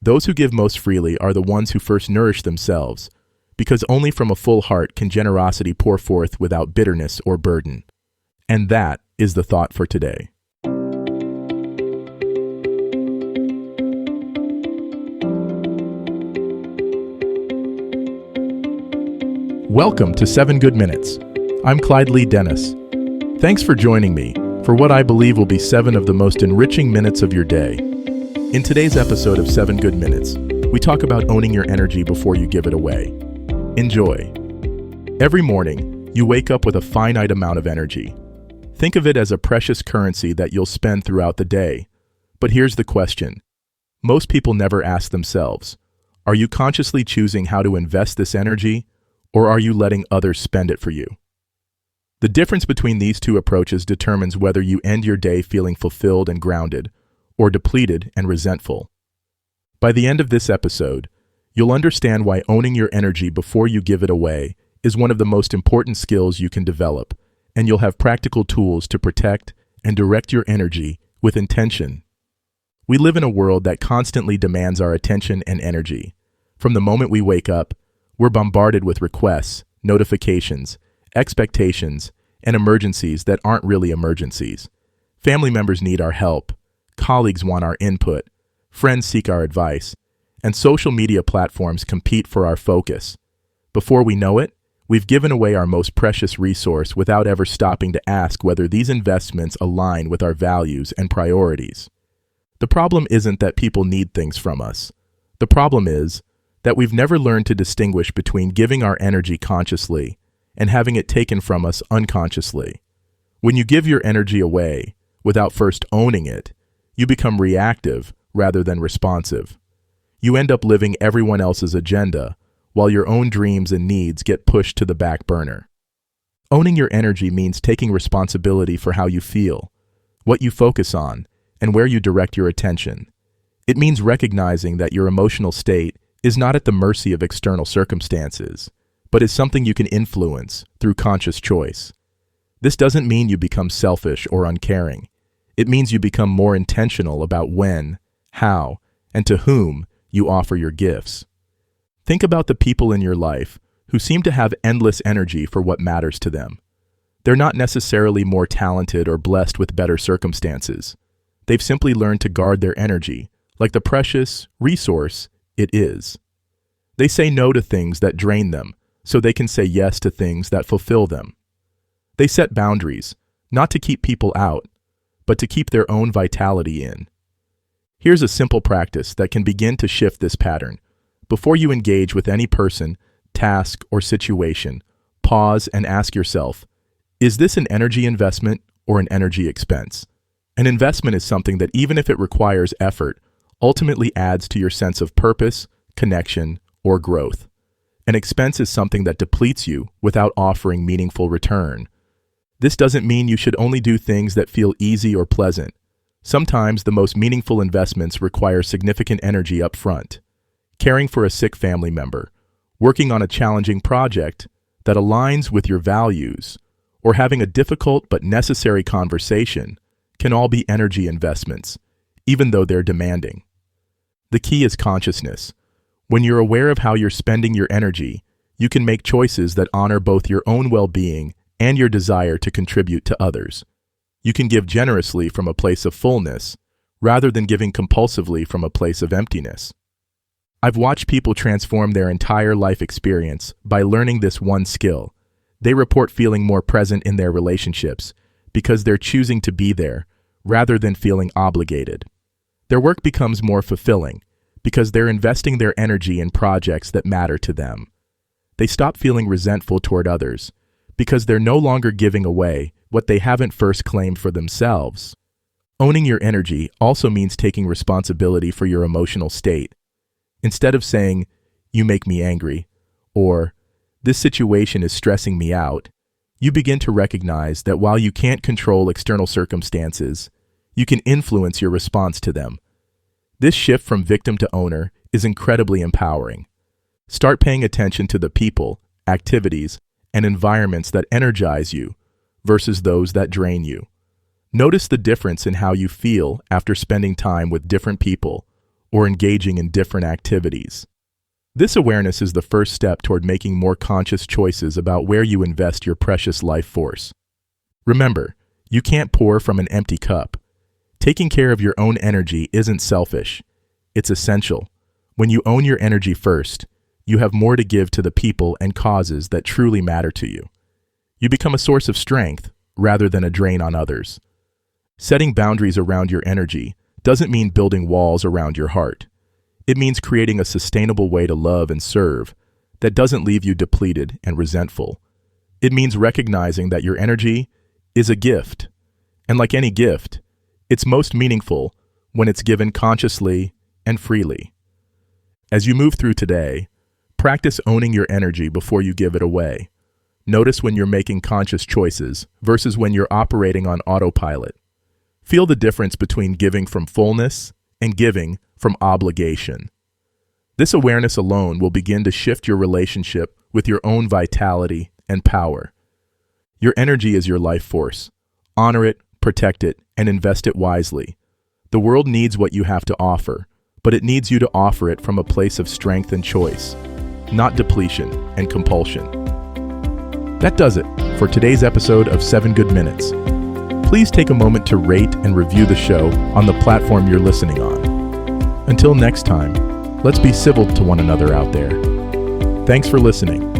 Those who give most freely are the ones who first nourish themselves, because only from a full heart can generosity pour forth without bitterness or burden. And that is the thought for today. Welcome to 7 Good Minutes. I'm Clyde Lee Dennis. Thanks for joining me for what I believe will be 7 of the most enriching minutes of your day. In today's episode of 7 Good Minutes, we talk about owning your energy before you give it away. Enjoy. Every morning, you wake up with a finite amount of energy. Think of it as a precious currency that you'll spend throughout the day. But here's the question. Most people never ask themselves, are you consciously choosing how to invest this energy, or are you letting others spend it for you? The difference between these two approaches determines whether you end your day feeling fulfilled and grounded, or depleted and resentful. By the end of this episode, you'll understand why owning your energy before you give it away is one of the most important skills you can develop, and you'll have practical tools to protect and direct your energy with intention. We live in a world that constantly demands our attention and energy. From the moment we wake up, we're bombarded with requests, notifications, expectations, and emergencies that aren't really emergencies. Family members need our help, colleagues want our input, friends seek our advice, and social media platforms compete for our focus. Before we know it, we've given away our most precious resource without ever stopping to ask whether these investments align with our values and priorities. The problem isn't that people need things from us. The problem is that we've never learned to distinguish between giving our energy consciously and having it taken from us unconsciously. When you give your energy away without first owning it, you become reactive rather than responsive. You end up living everyone else's agenda while your own dreams and needs get pushed to the back burner. Owning your energy means taking responsibility for how you feel, what you focus on, and where you direct your attention. It means recognizing that your emotional state is not at the mercy of external circumstances, but is something you can influence through conscious choice. This doesn't mean you become selfish or uncaring. It means you become more intentional about when, how, and to whom you offer your gifts. Think about the people in your life who seem to have endless energy for what matters to them. They're not necessarily more talented or blessed with better circumstances. They've simply learned to guard their energy, like the precious resource it is. They say no to things that drain them, so they can say yes to things that fulfill them. They set boundaries, not to keep people out, but to keep their own vitality in. Here's a simple practice that can begin to shift this pattern. Before you engage with any person, task, or situation, pause and ask yourself, is this an energy investment or an energy expense? An investment is something that, even if it requires effort, ultimately adds to your sense of purpose, connection, or growth. An expense is something that depletes you without offering meaningful return. This doesn't mean you should only do things that feel easy or pleasant. Sometimes the most meaningful investments require significant energy up front. Caring for a sick family member, working on a challenging project that aligns with your values, or having a difficult but necessary conversation can all be energy investments, even though they're demanding. The key is consciousness. When you're aware of how you're spending your energy, you can make choices that honor both your own well-being and your desire to contribute to others. You can give generously from a place of fullness, rather than giving compulsively from a place of emptiness. I've watched people transform their entire life experience by learning this one skill. They report feeling more present in their relationships because they're choosing to be there, rather than feeling obligated. Their work becomes more fulfilling because they're investing their energy in projects that matter to them. They stop feeling resentful toward others because they're no longer giving away what they haven't first claimed for themselves. Owning your energy also means taking responsibility for your emotional state. Instead of saying, "You make me angry," or "This situation is stressing me out," you begin to recognize that while you can't control external circumstances, you can influence your response to them. This shift from victim to owner is incredibly empowering. Start paying attention to the people, activities, and environments that energize you versus those that drain you. Notice the difference in how you feel after spending time with different people or engaging in different activities. This awareness is the first step toward making more conscious choices about where you invest your precious life force. Remember, you can't pour from an empty cup. Taking care of your own energy isn't selfish. It's essential. When you own your energy first, you have more to give to the people and causes that truly matter to you. You become a source of strength rather than a drain on others. Setting boundaries around your energy doesn't mean building walls around your heart. It means creating a sustainable way to love and serve that doesn't leave you depleted and resentful. It means recognizing that your energy is a gift, and like any gift, it's most meaningful when it's given consciously and freely. As you move through today, practice owning your energy before you give it away. Notice when you're making conscious choices versus when you're operating on autopilot. Feel the difference between giving from fullness and giving from obligation. This awareness alone will begin to shift your relationship with your own vitality and power. Your energy is your life force. Honor it, protect it, and invest it wisely. The world needs what you have to offer, but it needs you to offer it from a place of strength and choice, not depletion and compulsion. That does it for today's episode of 7 Good Minutes. Please take a moment to rate and review the show on the platform you're listening on. Until next time, let's be civil to one another out there. Thanks for listening.